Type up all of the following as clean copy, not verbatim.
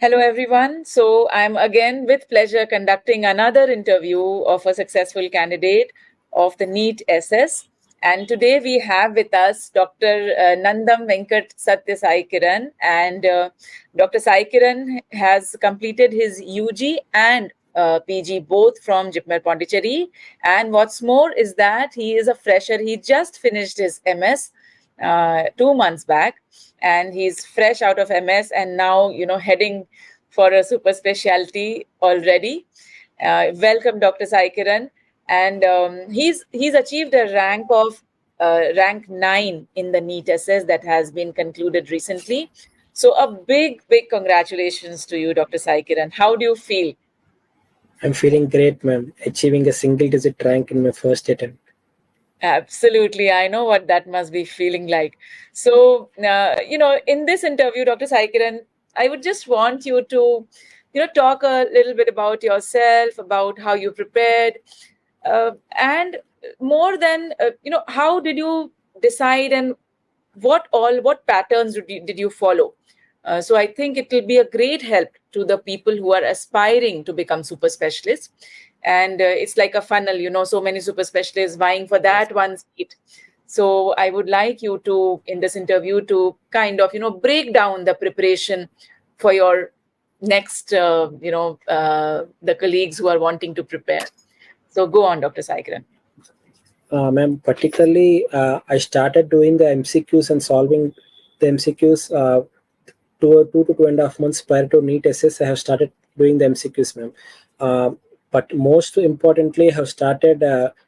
Hello, everyone. So, I'm again with pleasure conducting another interview of a successful candidate of the NEET SS. And today we have with us Dr. Nandam Venkat Satya Kiran. And Dr. Sai Kiran has completed his UG and PG both from JIPMER Pondicherry. And what's more is that he is a fresher. He just finished his MS 2 months back, and he's fresh out of MS and now heading for a super specialty already. Welcome, Dr. Sai Kiran, and he's achieved a rank 9 in the NEET SS that has been concluded recently. So a big congratulations to you, Dr. Sai Kiran. How do you feel? I'm feeling great, ma'am. Achieving a single-digit rank in my first attempt. Absolutely. I know what that must be feeling like. So, in this interview, Dr. Sai Kiran, I would just want you to, talk a little bit about yourself, about how you prepared, and more than, how did you decide and what patterns did you follow? So I think it will be a great help to the people who are aspiring to become super specialists. And it's like a funnel, so many super specialists vying for that one seat. So I would like you to, in this interview, to kind of, break down the preparation for your next, the colleagues who are wanting to prepare. So go on, Dr. Sai Kiran. Ma'am, particularly, I started doing the MCQs and solving the MCQs 2 to 2.5 months prior to NEET SS. I have started doing the MCQs, ma'am. But most importantly, I have started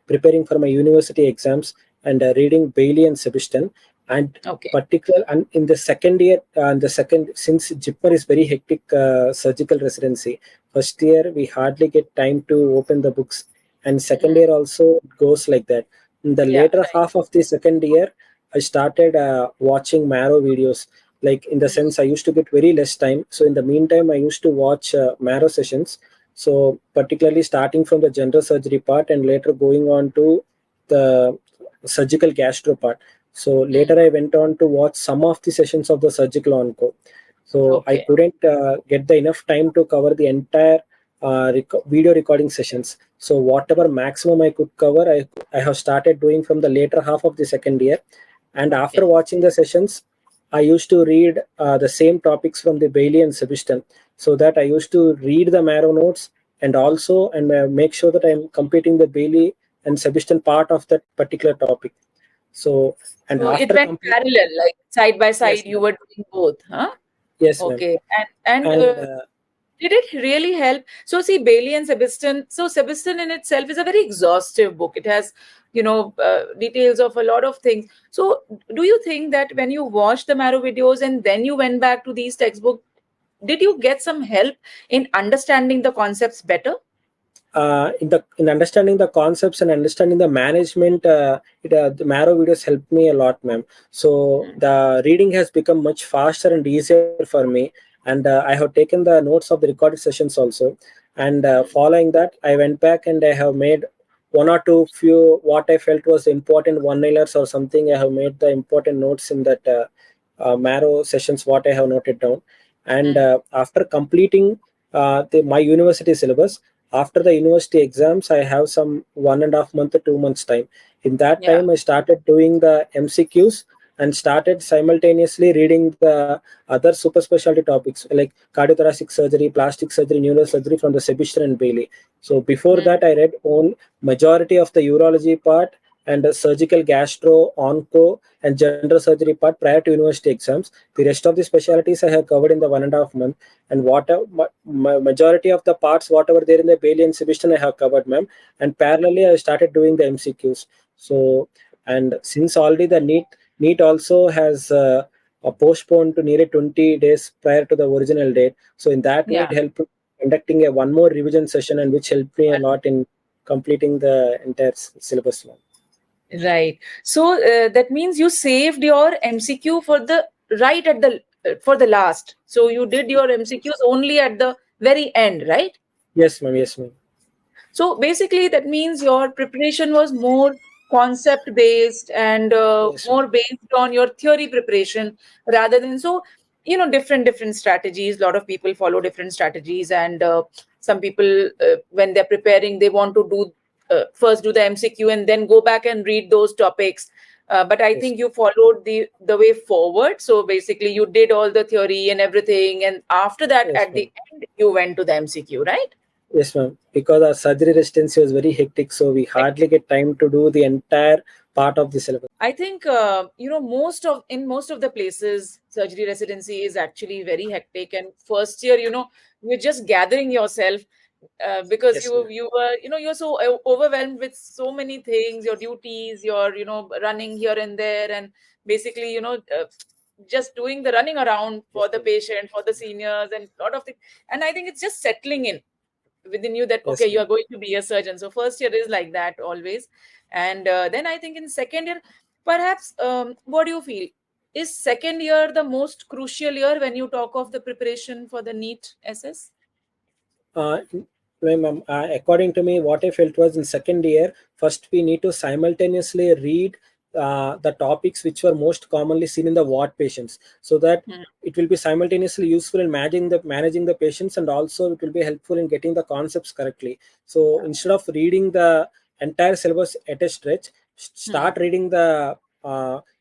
preparing for my university exams and reading Bailey and Sebastian. And and in the second year, since JIPMER is very hectic surgical residency, first year we hardly get time to open the books, and second year also goes like that. In the later half of the second year, I started watching Marrow videos. Like, in the sense, I used to get very less time, so in the meantime I used to watch Marrow sessions. So particularly starting from the general surgery part and later going on to the surgical gastro part. So later I went on to watch some of the sessions of the surgical onco. So I couldn't get the enough time to cover the entire video recording sessions. So whatever maximum I could cover, I have started doing from the later half of the second year. And after watching the sessions, I used to read the same topics from the Bailey and Sebastian, so that I used to read the Marrow notes and also make sure that I'm completing the Bailey and Sebastian part of that particular topic. So it went parallel, like side by side. Yes, you were doing both, huh? Yes, okay, ma'am. And did it really help? So see, Bailey and Sebastian. So Sebastian in itself is a very exhaustive book. It has, details of a lot of things. So do you think that when you watched the Marrow videos and then you went back to these textbooks, did you get some help in understanding the concepts better? In understanding the concepts and understanding the management, the Marrow videos helped me a lot, ma'am. So the reading has become much faster and easier for me, and I have taken the notes of the recorded sessions also. And following that, I went back and I have made one or two few what I felt was important one-liners or something. I have made the important notes in that Marrow sessions what I have noted down. And after completing my university syllabus, after the university exams, I have some 1.5 month to 2 months time. In that time, I started doing the MCQs and started simultaneously reading the other super specialty topics like cardiothoracic surgery, plastic surgery, neurosurgery from the Sebastian and Bailey. So before that, I read on majority of the urology part and the surgical gastro, onco, and general surgery part prior to university exams. The rest of the specialties I have covered in the 1.5 month, and majority of the parts whatever there in the Bailey and Sebastian I have covered, ma'am. And parallelly I started doing the MCQs. So, and since already the NEET also has postponed to nearly 20 days prior to the original date. So in that way, it helped conducting a one more revision session, and which helped me a lot in completing the entire syllabus. Right. So that means you saved your MCQ for the right at the for the last. So you did your MCQs only at the very end, right? Yes, ma'am. Yes, ma'am. So basically, that means your preparation was more concept based and more based on your theory preparation rather than so. different strategies. A lot of people follow different strategies, and some people, when they're preparing, they want to do first do the MCQ and then go back and read those topics. But I Yes, think you followed the way forward. So basically, you did all the theory and everything, and after that, yes, at ma'am. the end, you went to the MCQ, right? Yes, ma'am. Because our surgery residency was very hectic, so we hardly get time to do the entire part of the syllabus. I think most of the places, surgery residency is actually very hectic. And first year, you're just gathering yourself, because Yes, ma'am. you're so overwhelmed with so many things, your duties, your running here and there, and basically just doing the running around Yes, for the ma'am. patient, for the seniors, and a lot of things. And I think it's just settling in within you that okay, Yes, you are ma'am. going to be a surgeon. So first year is like that always. And then I think in second year, perhaps, what do you feel, is second year the most crucial year when you talk of the preparation for the NEET SS? Uh, ma'am, according to me, what I felt was in second year, first we need to simultaneously read the topics which were most commonly seen in the ward patients, so that Hmm. it will be simultaneously useful in managing the patients, and also it will be helpful in getting the concepts correctly. So instead of reading the entire syllabus at a stretch, Hmm. start reading the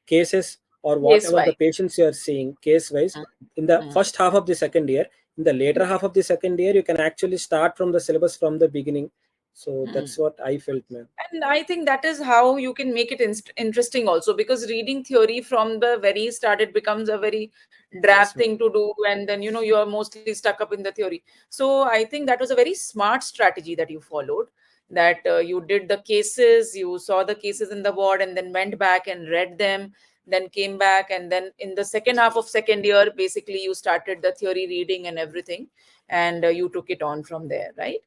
cases or Case whatever the wise. patients you are seeing case wise Hmm. in the Hmm. first half of the second year. In the later half of the second year, you can actually start from the syllabus from the beginning. So Hmm. that's what I felt, man. And I think that is how you can make it interesting also, because reading theory from the very start, it becomes a very drab Yes, thing ma'am. to do. And then, you are mostly stuck up in the theory. So I think that was a very smart strategy that you followed, that you did the cases, you saw the cases in the ward, and then went back and read them, then came back. And then in the second Yes, half ma'am. of second year, basically, you started the theory reading and everything, and you took it on from there, right?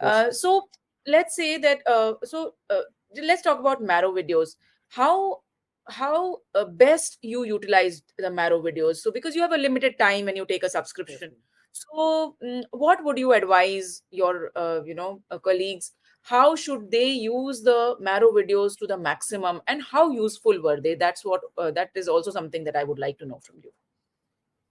Yes, ma'am. So let's say that let's talk about Marrow videos. How best you utilized the Marrow videos? So because you have a limited time and you take a Yes, subscription, ma'am. so what would you advise your colleagues? How should they use the Marrow videos to the maximum, and how useful were they? That is also something that I would like to know from you.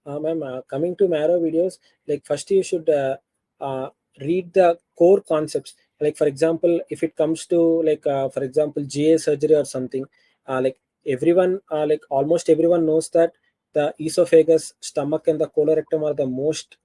Ma'am, coming to Marrow videos, like first you should uh, read the core concepts. Like for example, if it comes to like for example GA surgery or something, like everyone, like almost everyone knows that the esophagus, stomach, and the colorectum are the most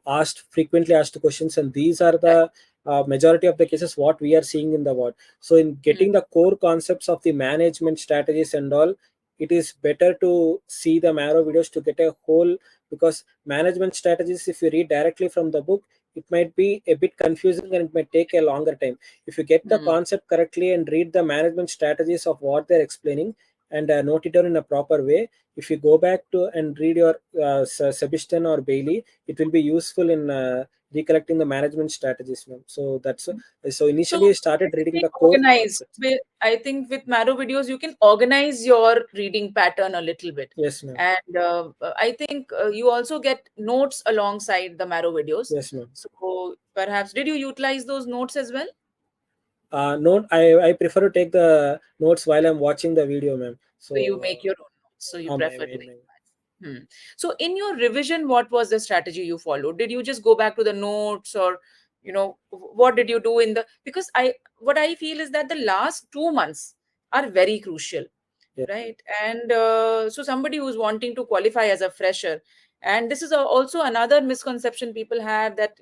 asked frequently asked questions, and these are Right. the majority of the cases what we are seeing in the ward. So in Hmm. getting the core concepts of the management strategies and all, it is better to see the Marrow videos to get a whole, because management strategies, if you read directly from the book, it might be a bit confusing and it might take a longer time. If you get the Hmm. concept correctly and read the management strategies of what they're explaining, and note it down in a proper way, if you go back to and read your Sebastian or Bailey, it will be useful in recollecting the management strategies, ma'am. So that's so So initially I started reading basically the core organize. concepts. I think with Marrow videos, you can organize your reading pattern a little bit. Yes, ma'am. And I think you also get notes alongside the Marrow videos. Yes, ma'am. So perhaps, did you utilize those notes as well? Note, I prefer to take the notes while I'm watching the video, ma'am. So you So, make your own notes. So you ma'am, prefer doing that. So in your revision, what was the strategy you followed? Did you just go back to the notes, or what did you do in the, because what I feel is that the last 2 months are very crucial, yeah, right? And so somebody who's wanting to qualify as a fresher, and this is also another misconception people have, that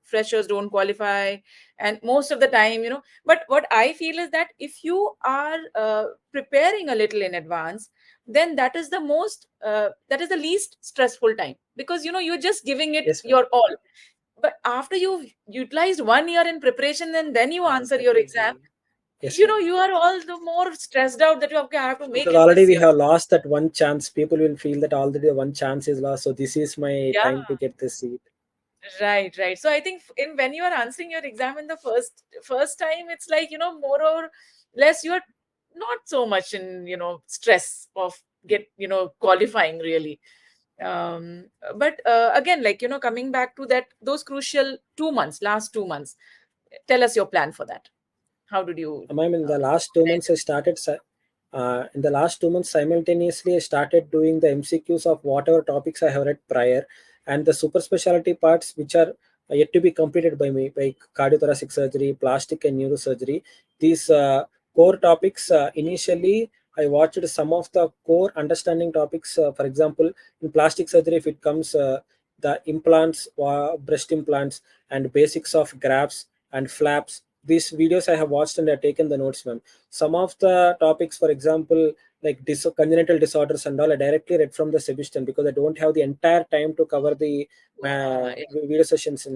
freshers don't qualify. And most of the time, but what I feel is that if you are preparing a little in advance, then that is the least stressful time, because you're just giving it yes, ma'am. your all. But after you've utilized 1 year in preparation, and then you answer That your will exam, be, yes, ma'am. you are all the more stressed out that you, okay, I have to make Because it already this we year. have lost that one chance. People will feel that already the one chance is lost. So this is my Yeah, time to get the seat. right. So I think in when you are answering your exam in the first time, it's like, more or less you're not so much in, stress of qualifying really. um but again, like, coming back to that, those crucial 2 months, last 2 months, tell us your plan for that. How did you Ma'am, in the last two months, I manage? started. In the last 2 months, simultaneously, I started doing the MCQs of whatever topics I have read prior, and the super specialty parts, which are yet to be completed by me, by cardiothoracic surgery, plastic and neurosurgery. These core topics, initially, I watched some of the core understanding topics. For example, in plastic surgery, if it comes, the implants, breast implants, and basics of grafts and flaps. These videos I have watched and I have taken the notes, ma'am. Some of the topics, for example, like congenital disorders and all, I directly read from the Sebastian because I don't have the entire time to cover the Yeah. video sessions.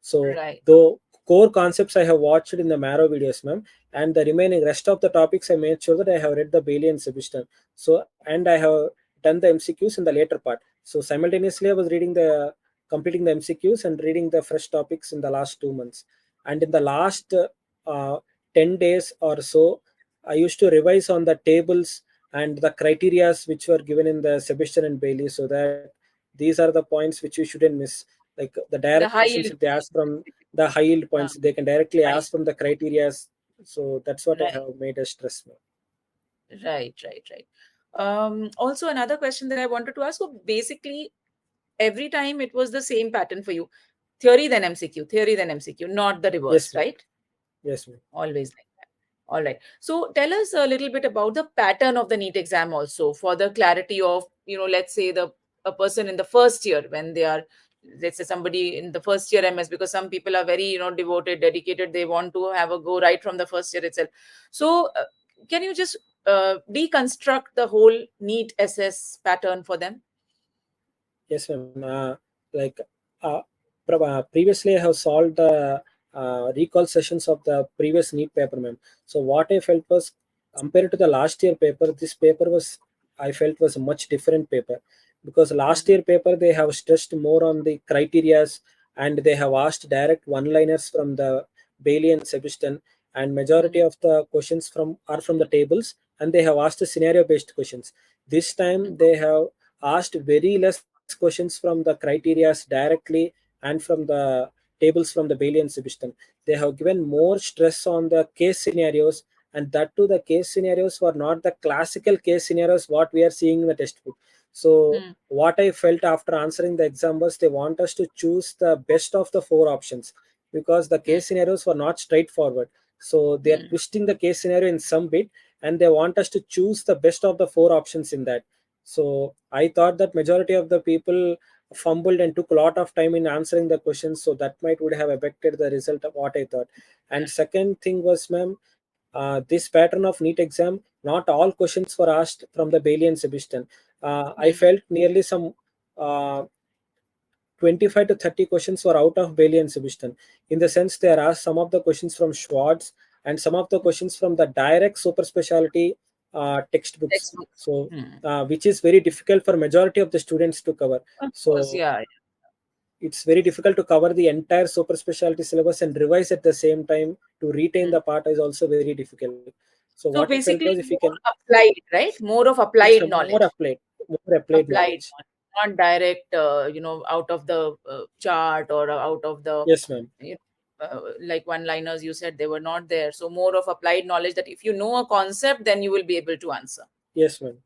So, Right. though core concepts I have watched in the Marrow videos, ma'am, and the remaining rest of the topics I made sure that I have read the Bailey and Sebastian. So, and I have done the MCQs in the later part. So, simultaneously, I was completing the MCQs and reading the fresh topics in the last 2 months. And in the last 10 days or so, I used to revise on the tables and the criterias which were given in the Sebastian and Bailey, so that these are the points which you shouldn't miss. Like the direct The high questions, if yield they ask points, from the high yield uh, points, they can directly high. ask from the criterias. So that's what I Right. have made a stress. Right. Also, another question that I wanted to ask. So basically, every time it was the same pattern for you: theory then MCQ, not the Yes, reverse, ma'am. right? Yes, ma'am. Always like that. All right. So tell us a little bit about the pattern of the NEET exam also, for the clarity of, let's say the a person in the first year, when they are, let's say somebody in the first year MS, because some people are very, devoted, dedicated. They want to have a go right from the first year itself. So can you just deconstruct the whole NEET SS pattern for them? Yes, ma'am. Like uh, previously, I have solved the recall sessions of the previous NEET paper, ma'am. So what I felt was, compared to the last year paper, this paper was, I felt, was a much different paper, because last Hmm. year paper they have stressed more on the criterias, and they have asked direct one-liners from the Bailey and Sebastian, and majority Hmm. of the questions from are from the tables, and they have asked the scenario-based questions. This time they have asked very less questions from the criterias directly and from the tables from the Bailey and Sebastian. They have given more stress on the case scenarios, and that too the case scenarios were not the classical case scenarios what we are seeing in the textbook. So Hmm. what I felt after answering the exam was, they want us to choose the best of the four options, because the Hmm. case scenarios were not straightforward. So they are Hmm. twisting the case scenario in some bit, and they want us to choose the best of the four options in that. So I thought that majority of the people fumbled and took a lot of time in answering the questions, so that might would have affected the result of what I thought. And second thing was, ma'am, this pattern of NEET exam, not all questions were asked from the Bailey and Sebastian. I Hmm. felt nearly some uh, 25 to 30 questions were out of Bailey and Sebastian. In the sense, they are asked some of the questions from Schwartz and some of the questions from the direct super specialty textbooks. Textbooks. So, Hmm. which is very difficult for majority of the students to cover. Of course, So, yeah. it's very difficult to cover the entire super specialty syllabus and revise at the same time to retain Hmm. the part is also very difficult. So, what I So felt was, basically, if we can, more applied, right? More of yes, applied knowledge, more applied applied knowledge. knowledge, not direct, out of the chart or out of the, Yes, ma'am. like one-liners you said, they were not there. So more of applied knowledge, that if you know a concept, then you will be able to answer. Yes, ma'am.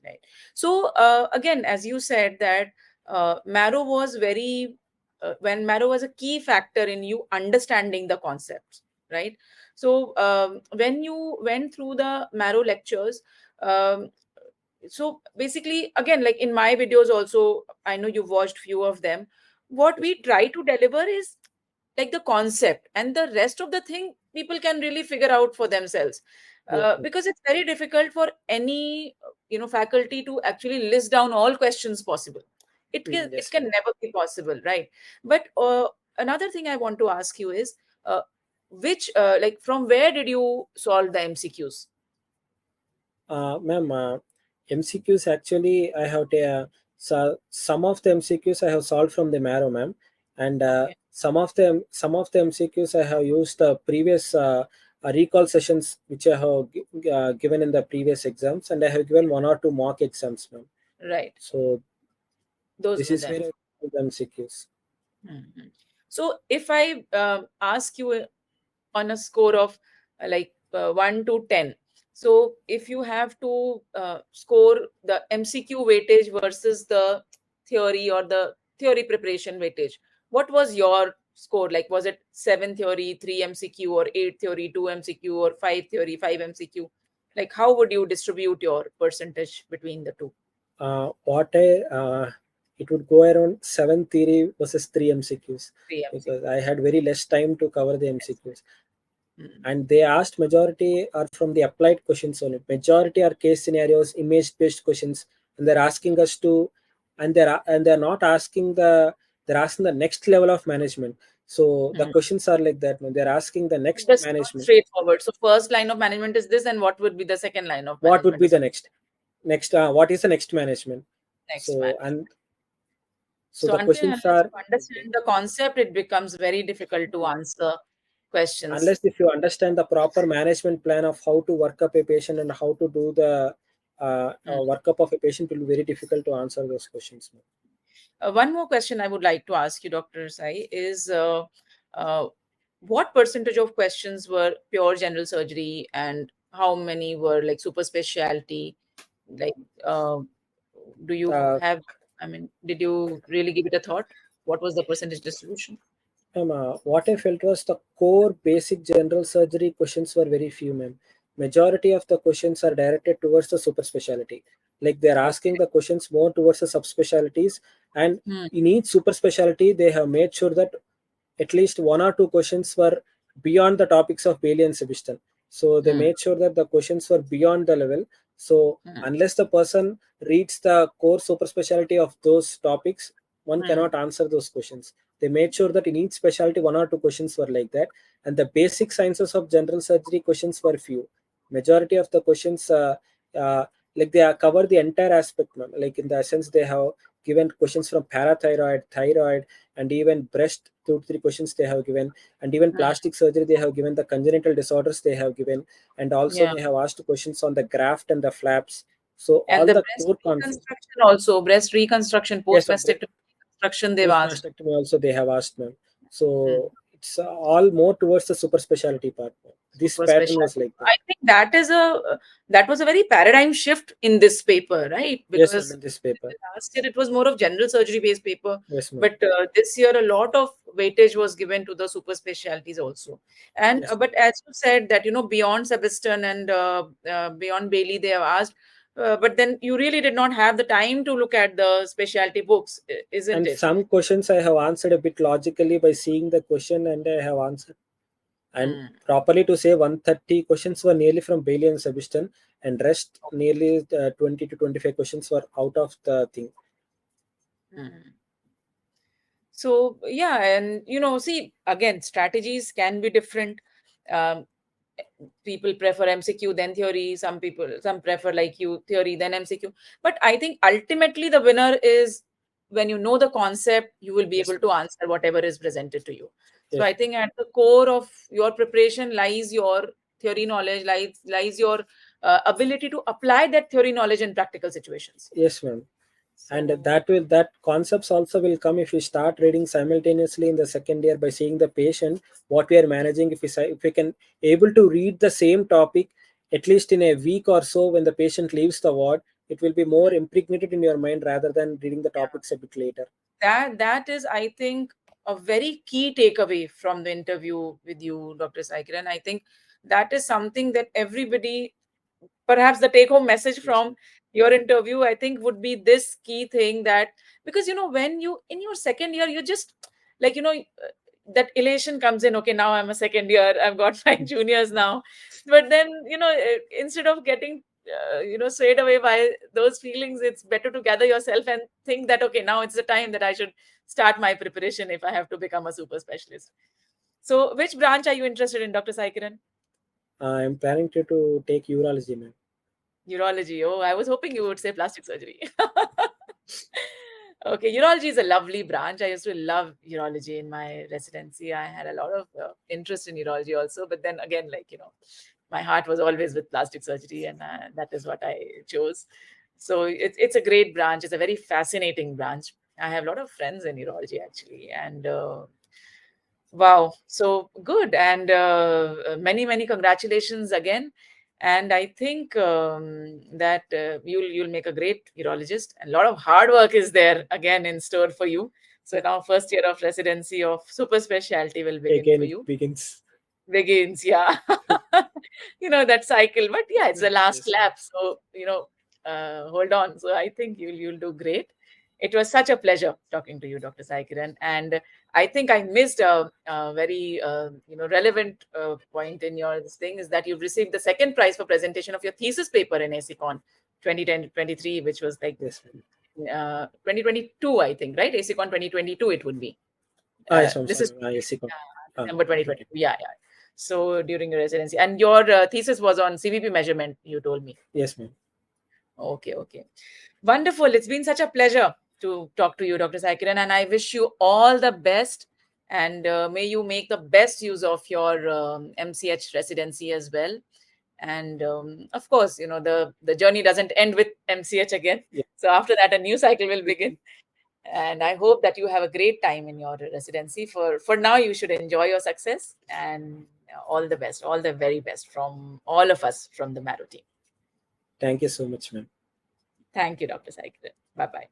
Right. So again, as you said that Marrow was when Marrow was a key factor in you understanding the concepts, right? So when you went through the Marrow lectures, um, so basically, again, like in my videos also, I know you've watched few of them. What Yes, we try to deliver is like the concept, and the rest of the thing people can really figure out for themselves, yes, ma'am. because it's very difficult for any faculty to actually list down all questions possible. It Yes, can ma'am. never be possible, right? But another thing I want to ask you is, which like from where did you solve the MCQs? Ma'am, MCQs actually I have some of the MCQs I have solved from the Marrow, ma'am, and Okay. some of the MCQs I have used the previous recall sessions which I have given in the previous exams, and I have given one or two mock exams, ma'am. Right. So Those this were is them. where I solved the MCQs. Mhm. So if I ask you on a score of 1 to 10, So if you have to score the MCQ weightage versus the theory or the theory preparation weightage, what was your score? Like, was it 7 theory, 3 MCQ, or 8 theory, 2 MCQ, or 5 theory, 5 MCQ? Like, how would you distribute your percentage between the two? What I It would go around 7 theory versus 3 MCQs, 3 because MCQ. I had very less time to cover the Yes. MCQs. Mm. And they asked majority are from the applied questions only. Majority are case scenarios, image based questions, and they're asking us to, and they're not asking they're asking the next level of management. So the Mm. questions are like that. They're asking the next Just not management. straightforward. So first line of management is this, and what would be the second line of What would management be or the something? next? What is the next management? Next So management. and so So the until and questions unless are you understand the concept, it becomes very difficult to answer questions. unless if you understand the proper management plan of how to work up a patient and how to do the Mm. workup of a patient, it will be very difficult to answer those questions. One more question I would like to ask you, Dr. Sai, is uh, what percentage of questions were pure general surgery and how many were like super specialty? Like, uh, do you Uh, have, I mean, did you really give it a thought? What was the percentage distribution? what I felt was the core basic general surgery questions were very few, ma'am. Majority of the questions are directed towards the super specialty. Like they're asking Okay. the questions more towards the subspecialties, and Hmm. in each super specialty, they have made sure that at least one or two questions were beyond the topics of Bailey and Sebastian. So they Hmm. made sure that the questions were beyond the level. So Hmm. unless the person reads the core super specialty of those topics, one Hmm. cannot answer those questions. They made sure that in each specialty one or two questions were like that, and the basic sciences of general surgery questions were few. Majority of the questions uh, like they are cover the entire aspect, ma'am. Like in the sense they have given questions from parathyroid, thyroid, and even breast, 2 3 questions they have given, and even Hmm. plastic surgery they have given, the congenital disorders they have given, and also Yeah. they have asked questions on the graft and the flaps. So And all the the breast core concepts. reconstruction also, breast reconstruction, Yes, post-mastectomy reconstruction, they've post asked. mastectomy also they have asked, ma'am. Hmm. So it's all more towards the super specialty part, ma'am. This Super pattern specialty. was like that. I think that was a very paradigm shift in this paper, right? Yes, ma'am, Because in this paper. last year it was more of general surgery based paper, Yes, ma'am. but this year a lot of weightage was given to the super specialties also. And Yes, ma'am. but as you said that beyond Sebastian and beyond Bailey they have asked. But then you really did not have the time to look at the specialty books, isn't And it? some questions I have answered a bit logically by seeing the question, and I have answered. And Hmm. properly to say, 130 questions were nearly from Bailey and Sebastian, and rest nearly 20 to 25 questions were out of the thing. Hmm. So yeah, and see, again, strategies can be different. Um, People prefer MCQ then theory. Some prefer like you theory then MCQ. But I think ultimately the winner is when you know the concept, you will be Yes, able to answer whatever is presented to you. So yes, I think at the core of your preparation lies your theory knowledge, lies your ability to apply that theory knowledge in practical situations. yes, ma'am. And So that concepts also will come if we start reading simultaneously in the second year by seeing the patient what we are managing. If we can able to read the same topic at least in a week or so, when the patient leaves the ward, it will be more impregnated in your mind rather than reading the yeah. topics a bit later. That is, I think, a very key takeaway from the interview with you, Dr. Saikiran. I think that is something that everybody, perhaps the take home message Yes, from your interview, I think, would be this key thing, that because when you in your second year, you just like that elation comes in. Okay, now I'm a second year, I've got my juniors now. But then instead of getting swayed away by those feelings, it's better to gather yourself and think that okay, now it's the time that I should start my preparation if I have to become a super specialist. So which branch are you interested in, Dr. Saikiran? I'm planning to take urology, ma'am. Urology. Oh, I was hoping you would say plastic surgery. Okay, urology is a lovely branch. I used to love urology in my residency. I had a lot of interest in urology also, but then again, my heart was always with plastic surgery, and that is what I chose. So it's a great branch. It's a very fascinating branch. I have a lot of friends in urology actually, and wow, so good, and many congratulations again. And I think that you'll make a great urologist. And a lot of hard work is there again in store for you. So now first year of residency of super specialty will begin Again for it you. begins. Begins, yeah. That cycle. But yeah, it's the last Yes, lap. So, hold on. So I think you'll do great. It was such a pleasure talking to you, Dr. Sai Kiran. And I think I missed a very relevant point in your this thing is that you've received the second prize for presentation of your thesis paper in ACCON 2023, which was like yes, ma'am. 2022, I think, right? ACCON 2022 it would be. Yes, I'm This sorry. is Yes, December 2020. 20. Yeah, yeah. So during your residency, and your thesis was on CVP measurement, you told me. Yes, ma'am. Okay, okay. Wonderful. It's been such a pleasure to talk to you, Dr. Saikiran, and I wish you all the best. And may you make the best use of your MCH residency as well. And of course, the journey doesn't end with MCH again. Yeah. So after that, a new cycle will begin. And I hope that you have a great time in your residency. For now, you should enjoy your success, and all the best, all the very best from all of us from the Marrow team. Thank you so much, ma'am. Thank you, Dr. Saikiran. Bye bye.